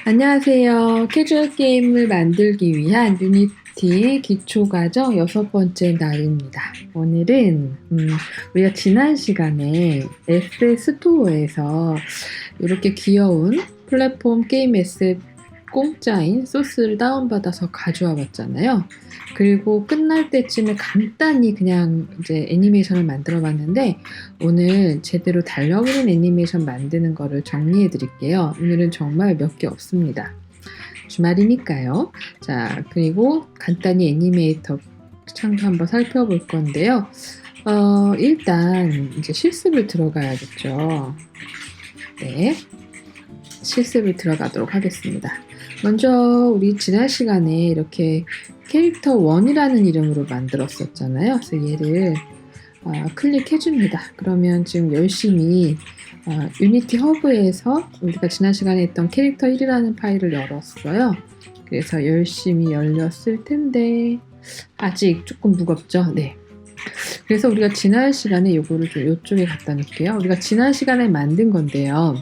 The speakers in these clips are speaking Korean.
안녕하세요. 캐주얼 게임을 만들기 위한 유니티 기초과정 6번째 날입니다. 오늘은 우리가 지난 시간에 FS 스토어에서 이렇게 귀여운 플랫폼 게임 에셋 공짜인 소스를 다운받아서 가져와 봤잖아요. 그리고 끝날 때쯤에 간단히 그냥 이제 애니메이션을 만들어 봤는데 오늘 제대로 달려오는 애니메이션 만드는 거를 정리해 드릴게요. 오늘은 정말 몇 개 없습니다. 주말이니까요. 자, 그리고 간단히 애니메이터 창도 한번 살펴볼 건데요. 일단 이제 실습을 들어가야겠죠. 네. 실습을 들어가도록 하겠습니다. 먼저 우리 지난 시간에 이렇게 캐릭터 1이라는 이름으로 만들었었잖아요. 그래서 얘를 클릭해 줍니다. 그러면 지금 열심히 유니티 허브에서 우리가 지난 시간에 했던 캐릭터 1이라는 파일을 열었어요. 그래서 열심히 열렸을 텐데 아직 조금 무겁죠? 네. 그래서 우리가 지난 시간에 요거를 좀 이쪽에 갖다 놓을게요. 우리가 지난 시간에 만든 건데요.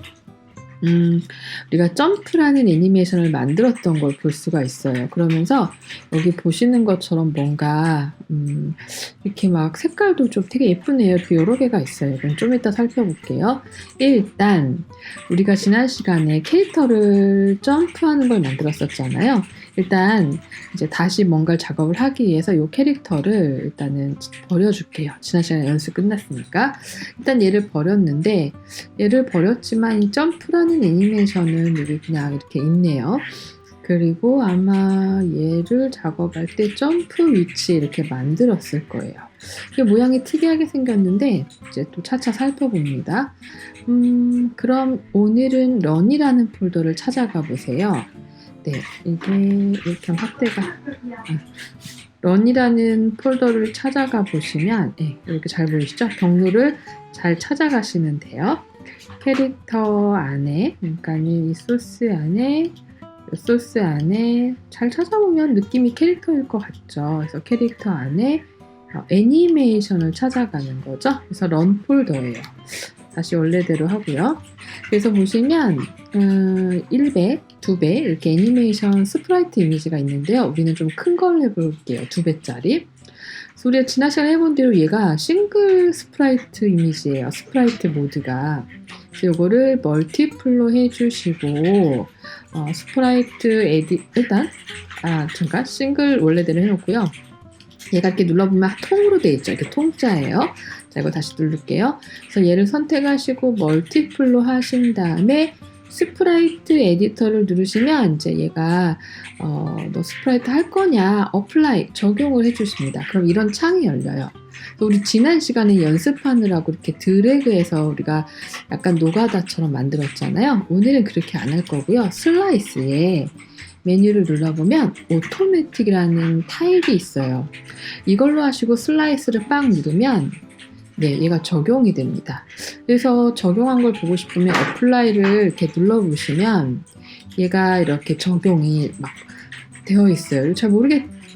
우리가 점프라는 애니메이션을 만들었던 걸 볼 수가 있어요. 그러면서 여기 보시는 것처럼 뭔가 이렇게 막 색깔도 좀 되게 예쁘네요. 이렇게 여러 개가 있어요. 그럼 좀 이따 살펴볼게요. 일단 우리가 지난 시간에 캐릭터를 점프하는 걸 만들었었잖아요. 일단 이제 다시 뭔가를 작업을 하기 위해서 이 캐릭터를 일단은 버려줄게요. 지난 시간에 연습 끝났으니까. 일단 얘를 버렸는데 얘를 버렸지만 이 점프라는 애니메이션은 여기 그냥 이렇게 있네요. 그리고 아마 얘를 작업할 때 점프 위치 이렇게 만들었을 거예요. 이게 모양이 특이하게 생겼는데 이제 또 차차 살펴봅니다. 그럼 오늘은 런이라는 폴더를 찾아가 보세요. 네, 이게 이렇게 확대가 런이라는 폴더를 찾아가 보시면 네, 이렇게 잘 보이시죠? 경로를 잘 찾아가시면 돼요. 캐릭터 안에, 그러니까 이 소스 안에 잘 찾아보면 느낌이 캐릭터일 것 같죠. 그래서 캐릭터 안에 애니메이션을 찾아가는 거죠. 그래서 런 폴더예요. 다시 원래대로 하고요. 그래서 보시면 1배, 2배 이렇게 애니메이션 스프라이트 이미지가 있는데요. 우리는 좀 큰 걸 해볼게요. 2배짜리. 그래서 우리가 지난 시간에 해본 대로 얘가 싱글 스프라이트 이미지예요. 스프라이트 모드가. 그래서 이거를 멀티플로 해주시고 스프라이트 일단 잠깐 싱글 원래대로 해놓고요. 얘가 이렇게 눌러보면 통으로 되어 있죠. 이렇게 통짜예요. 자, 이거 다시 누를게요. 그래서 얘를 선택하시고 멀티플로 하신 다음에 스프라이트 에디터를 누르시면 이제 얘가 너 스프라이트 할 거냐 어플라이 적용을 해주십니다. 그럼 이런 창이 열려요. 우리 지난 시간에 연습하느라고 이렇게 드래그해서 우리가 약간 노가다처럼 만들었잖아요. 오늘은 그렇게 안 할 거고요. 슬라이스에 메뉴를 눌러보면 오토매틱이라는 타입이 있어요. 이걸로 하시고 슬라이스를 빵 누르면 네, 얘가 적용이 됩니다. 그래서 적용한 걸 보고 싶으면 어플라이를 이렇게 눌러보시면 얘가 이렇게 적용이 막 되어 있어요. 잘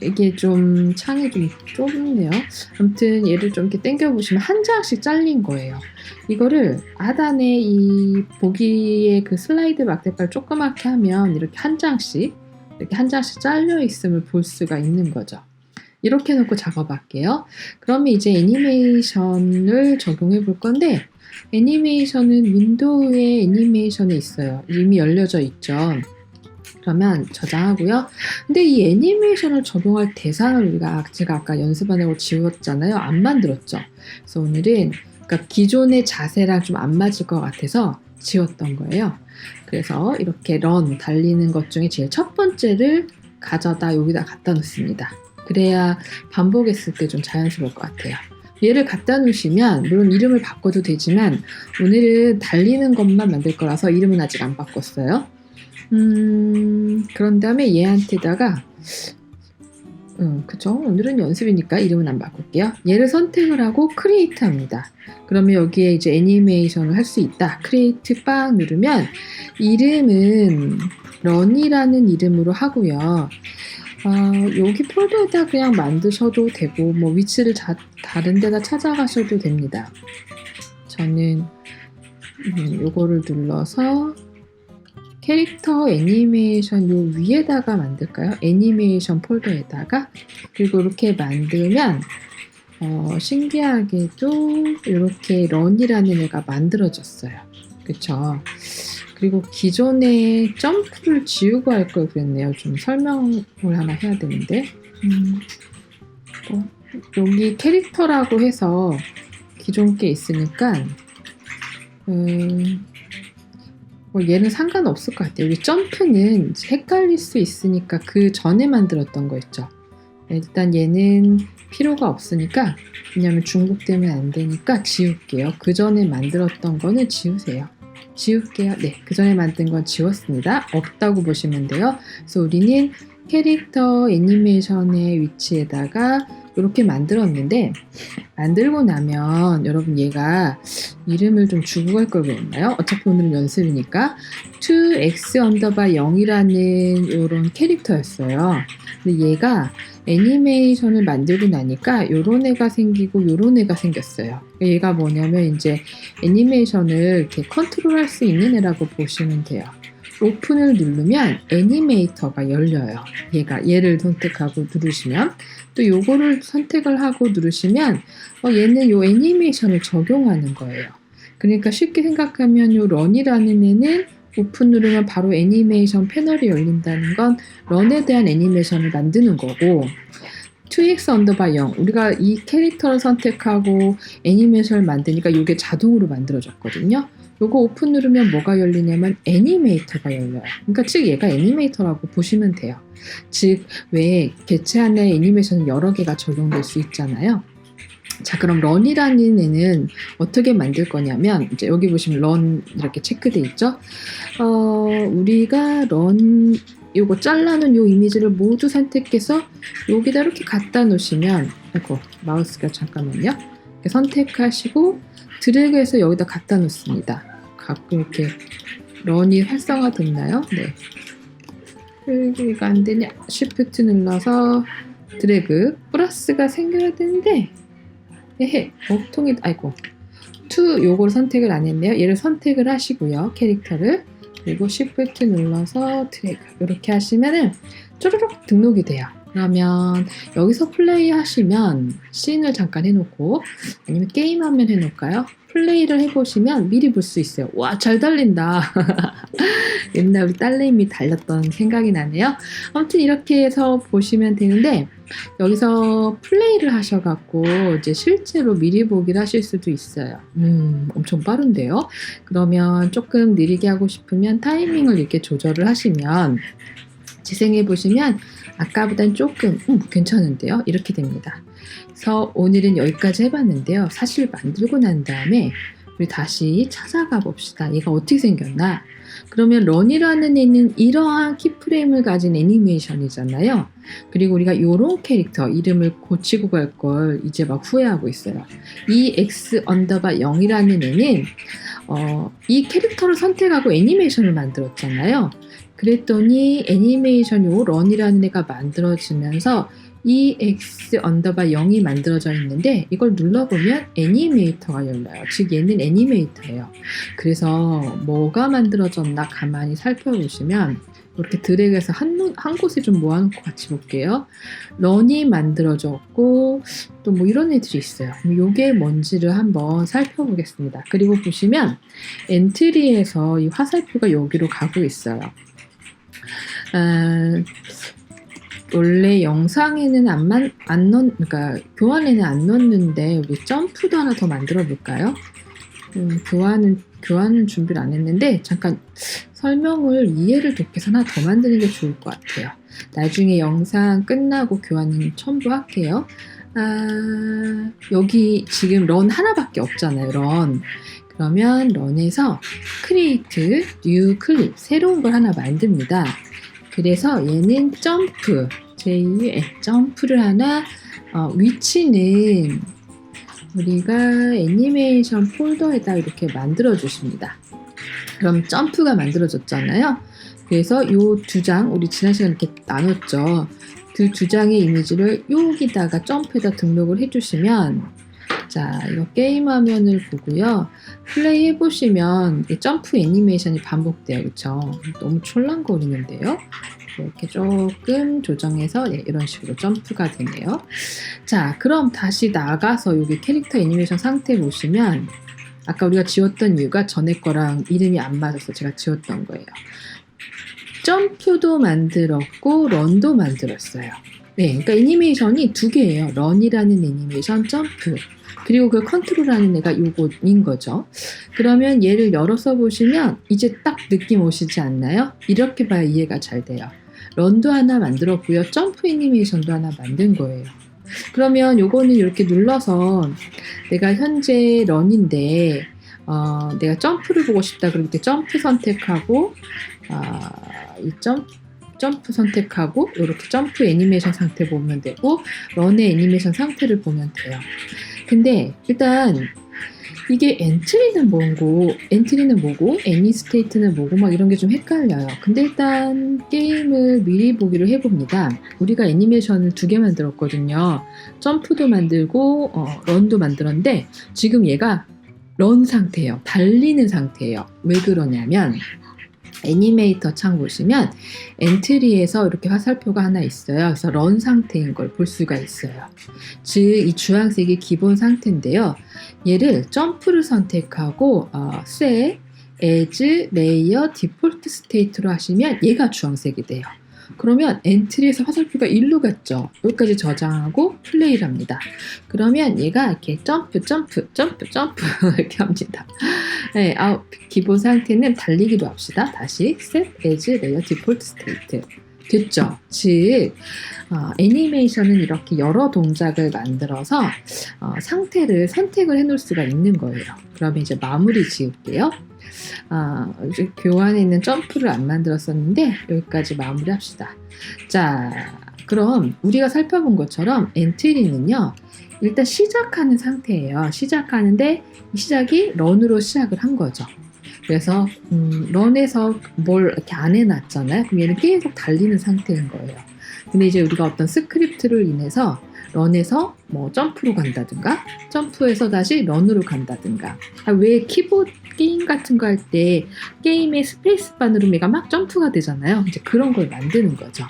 이게 좀 창이 좀 좁네요. 아무튼 얘를 좀 이렇게 당겨보시면 한 장씩 잘린 거예요. 이거를 하단에 이 보기에 그 슬라이드 막대발 조그맣게 하면 이렇게 한 장씩 잘려 있음을 볼 수가 있는 거죠. 이렇게 해놓고 작업할게요. 그러면 이제 애니메이션을 적용해 볼 건데 애니메이션은 윈도우의 애니메이션에 있어요. 이미 열려져 있죠. 그러면 저장하고요. 근데 이 애니메이션을 적용할 대상을 제가 아까 연습하느라고 지웠잖아요. 안 만들었죠. 그래서 오늘은 그러니까 기존의 자세랑 좀 안 맞을 것 같아서 지웠던 거예요. 그래서 이렇게 런 달리는 것 중에 제일 첫 번째를 가져다 여기다 갖다 놓습니다. 그래야 반복했을 때 좀 자연스러울 것 같아요. 얘를 갖다 놓으시면 물론 이름을 바꿔도 되지만 오늘은 달리는 것만 만들 거라서 이름은 아직 안 바꿨어요. 그런 다음에 얘한테다가 그쵸? 오늘은 연습이니까 이름은 안 바꿀게요. 얘를 선택을 하고 크리에이트 합니다. 그러면 여기에 이제 애니메이션을 할 수 있다. 크리에이트 빵 누르면 이름은 런이라는 이름으로 하고요. 여기 폴더에다 그냥 만드셔도 되고 뭐 위치를 다른 데다 찾아가셔도 됩니다. 저는 요거를 눌러서 캐릭터 애니메이션 요 위에다가 만들까요? 애니메이션 폴더에다가. 그리고 이렇게 만들면 신기하게도 이렇게 런이라는 애가 만들어졌어요. 그쵸? 그리고 기존에 점프를 지우고 할 걸 그랬네요. 좀 설명을 하나 해야 되는데. 여기 캐릭터라고 해서 기존 게 있으니까 얘는 상관없을 것 같아요. 여기 점프는 헷갈릴 수 있으니까 그 전에 만들었던 거 있죠. 일단 얘는 필요가 없으니까, 왜냐면 중복되면 안 되니까 지울게요. 그 전에 만들었던 거는 지우세요. 지울게요. 네, 그 전에 만든 건 지웠습니다. 없다고 보시면 돼요. 그래서 우리는 캐릭터 애니메이션의 위치에다가 이렇게 만들었는데, 만들고 나면 여러분 얘가 이름을 좀 주고 갈 걸 그랬나요? 어차피 오늘은 연습이니까 2x_0이라는 이런 캐릭터였어요. 근데 얘가 애니메이션을 만들고 나니까 요런 애가 생기고 요런 애가 생겼어요. 얘가 뭐냐면 이제 애니메이션을 이렇게 컨트롤할 수 있는 애라고 보시면 돼요. 오픈을 누르면 애니메이터가 열려요. 얘를 선택하고 누르시면, 또 요거를 선택을 하고 누르시면 얘는 요 애니메이션을 적용하는 거예요. 그러니까 쉽게 생각하면 요 런이라는 애는 오픈 누르면 바로 애니메이션 패널이 열린다는 건 런에 대한 애니메이션을 만드는 거고, 2x_0 우리가 이 캐릭터를 선택하고 애니메이션을 만드니까 이게 자동으로 만들어졌거든요. 요거 오픈 누르면 뭐가 열리냐면 애니메이터가 열려요. 그러니까 즉 얘가 애니메이터라고 보시면 돼요. 즉 왜 개체 안에 애니메이션 여러 개가 적용될 수 있잖아요. 자, 그럼 런이라는 애는 어떻게 만들 거냐면, 이제 여기 보시면 런 이렇게 체크돼 있죠. 우리가 런 요거 잘라놓은 요 이미지를 모두 선택해서 여기다 이렇게 갖다 놓으시면, 마우스가 잠깐만요. 이렇게 선택하시고 드래그해서 여기다 갖다 놓습니다. 가끔 이렇게 런이 활성화됐나요? 네. 여기가 안 되냐? 쉬프트 눌러서 드래그. 플러스가 생겨야 되는데, 통이, 요걸 선택을 안 했네요. 얘를 선택을 하시고요. 캐릭터를. 그리고 쉬프트 눌러서 드래그. 이렇게 하시면은 쪼르륵 등록이 돼요. 그러면 여기서 플레이 하시면 씬을 잠깐 해놓고, 아니면 게임 화면 해놓을까요? 플레이를 해보시면 미리 볼 수 있어요. 와, 잘 달린다. 옛날 우리 딸내미 달렸던 생각이 나네요. 아무튼 이렇게 해서 보시면 되는데, 여기서 플레이를 하셔갖고 이제 실제로 미리 보기를 하실 수도 있어요. 엄청 빠른데요? 그러면 조금 느리게 하고 싶으면 타이밍을 이렇게 조절을 하시면, 재생해 보시면 아까보단 조금 괜찮은데요? 이렇게 됩니다. 그래서 오늘은 여기까지 해봤는데요. 사실 만들고 난 다음에 우리 다시 찾아가 봅시다. 얘가 어떻게 생겼나? 그러면 런이라는 애는 이러한 키프레임을 가진 애니메이션이잖아요. 그리고 우리가 이런 캐릭터 이름을 고치고 갈 걸 이제 막 후회하고 있어요. 이 x_0이라는 애는 이 캐릭터를 선택하고 애니메이션을 만들었잖아요. 그랬더니 애니메이션 요 런이라는 애가 만들어지면서 이 x_0이 만들어져 있는데, 이걸 눌러보면 애니메이터가 열려요. 즉 얘는 애니메이터예요. 그래서 뭐가 만들어졌나 가만히 살펴보시면, 이렇게 드래그해서 한 곳에 좀 모아놓고 같이 볼게요. 런이 만들어졌고 또 뭐 이런 애들이 있어요. 요게 뭔지를 한번 살펴보겠습니다. 그리고 보시면 엔트리에서 이 화살표가 여기로 가고 있어요. 원래 영상에는 그러니까 교환에는 안 넣었는데 우리 점프도 하나 더 만들어 볼까요? 교환은 준비를 안 했는데 잠깐 설명을 이해를 돕기 위해서 하나 더 만드는 게 좋을 것 같아요. 나중에 영상 끝나고 교환은 첨부할게요. 여기 지금 런 하나밖에 없잖아요. 런. 그러면 런에서 create new clip 새로운 걸 하나 만듭니다. 그래서 얘는 점프, 제2의 점프를 하나, 위치는 우리가 애니메이션 폴더에다 이렇게 만들어 주십니다. 그럼 점프가 만들어졌잖아요. 그래서 요 두 장, 우리 지난 시간에 이렇게 나눴죠. 그 두 장의 이미지를 여기다가 점프에다 등록을 해주시면 자, 이거 게임 화면을 보고요. 플레이 해보시면 점프 애니메이션이 반복돼요. 그쵸? 너무 촐랑거리는데요. 이렇게 조금 조정해서 이런 식으로 점프가 되네요. 자, 그럼 다시 나가서 여기 캐릭터 애니메이션 상태 보시면 아까 우리가 지웠던 이유가 전에 거랑 이름이 안 맞아서 제가 지웠던 거예요. 점프도 만들었고 런도 만들었어요. 네, 그러니까 애니메이션이 두 개예요. 런이라는 애니메이션, 점프. 그리고 그 컨트롤하는 애가 요거인 거죠. 그러면 얘를 열어서 보시면 이제 딱 느낌 오시지 않나요? 이렇게 봐야 이해가 잘 돼요. 런도 하나 만들었고요. 점프 애니메이션도 하나 만든 거예요. 그러면 요거는 이렇게 눌러서 내가 현재 런인데 내가 점프를 보고 싶다 그럴 때 점프 선택하고 이 점프 선택하고 이렇게 점프 애니메이션 상태 보면 되고 런의 애니메이션 상태를 보면 돼요. 근데 일단 이게 엔트리는 뭐고 애니 스테이트는 뭐고 막 이런 게 좀 헷갈려요. 근데 일단 게임을 미리 보기로 해봅니다. 우리가 애니메이션을 2개 만들었거든요. 점프도 만들고 런도 만들었는데 지금 얘가 런 상태예요. 달리는 상태예요. 왜 그러냐면 애니메이터 창 보시면 엔트리에서 이렇게 화살표가 하나 있어요. 그래서 런 상태인 걸 볼 수가 있어요. 즉 이 주황색이 기본 상태인데요. 얘를 점프를 선택하고 Set, As, Layer, Default State로 하시면 얘가 주황색이 돼요. 그러면 엔트리에서 화살표가 일로 갔죠. 여기까지 저장하고 플레이를 합니다. 그러면 얘가 이렇게 점프 이렇게 합니다. 네, 기본 상태는 달리기로 합시다. 다시 Set, As, Layer, Default State. 됐죠? 즉 애니메이션은 이렇게 여러 동작을 만들어서 상태를 선택을 해놓을 수가 있는 거예요. 그러면 이제 마무리 지을게요. 교환에 있는 점프를 안 만들었었는데 여기까지 마무리 합시다. 자, 그럼 우리가 살펴본 것처럼 엔트리는요 일단 시작하는 상태예요. 시작하는데 이 시작이 런으로 시작을 한 거죠. 그래서 런에서 뭘 이렇게 안 해놨잖아요. 그럼 얘는 계속 달리는 상태인 거예요. 근데 이제 우리가 어떤 스크립트를 인해서 런에서 뭐 점프로 간다든가 점프에서 다시 런으로 간다든가 왜 키보드 게임 같은 거 할 때 게임의 스페이스바 누르면 얘가 막 점프가 되잖아요. 이제 그런 걸 만드는 거죠.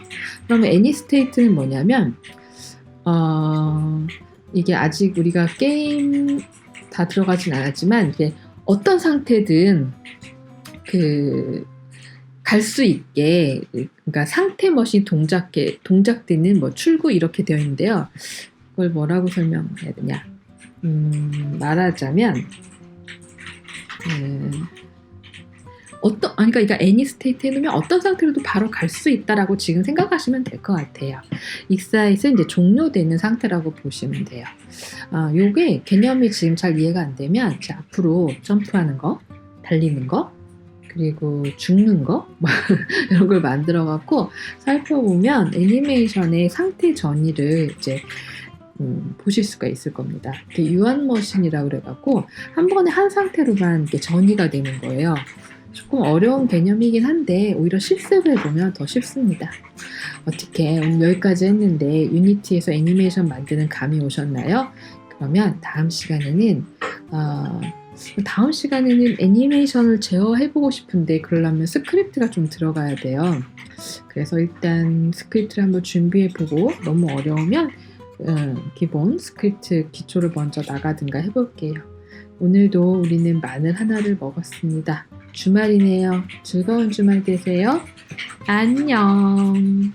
그러면 애니 스테이트는 뭐냐면 이게 아직 우리가 게임 다 들어가진 않았지만 이게 어떤 상태든 갈 수 있게 그러니까 상태 머신 동작되는 뭐 출구 이렇게 되어 있는데요. 그걸 뭐라고 설명해야 되냐? 말하자면 그러니까 애니 스테이트 해놓으면 어떤 상태로도 바로 갈 수 있다라고 지금 생각하시면 될 것 같아요. 익사이트는 이제 종료되는 상태라고 보시면 돼요. 요게 개념이 지금 잘 이해가 안 되면 이제 앞으로 점프하는 거, 달리는 거, 그리고 죽는 거 이런 걸 만들어 갖고 살펴보면 애니메이션의 상태 전이를 이제 보실 수가 있을 겁니다. 유한머신이라고 그래갖고 한 번에 한 상태로만 이렇게 전이가 되는 거예요. 조금 어려운 개념이긴 한데 오히려 실습을 해보면 더 쉽습니다. 어떻게 오늘 여기까지 했는데 유니티에서 애니메이션 만드는 감이 오셨나요? 그러면 다음 시간에는 애니메이션을 제어해보고 싶은데 그러려면 스크립트가 좀 들어가야 돼요. 그래서 일단 스크립트를 한번 준비해보고 너무 어려우면 기본 스크립트 기초를 먼저 나가든가 해볼게요. 오늘도 우리는 마늘 하나를 먹었습니다. 주말이네요. 즐거운 주말 되세요. 안녕.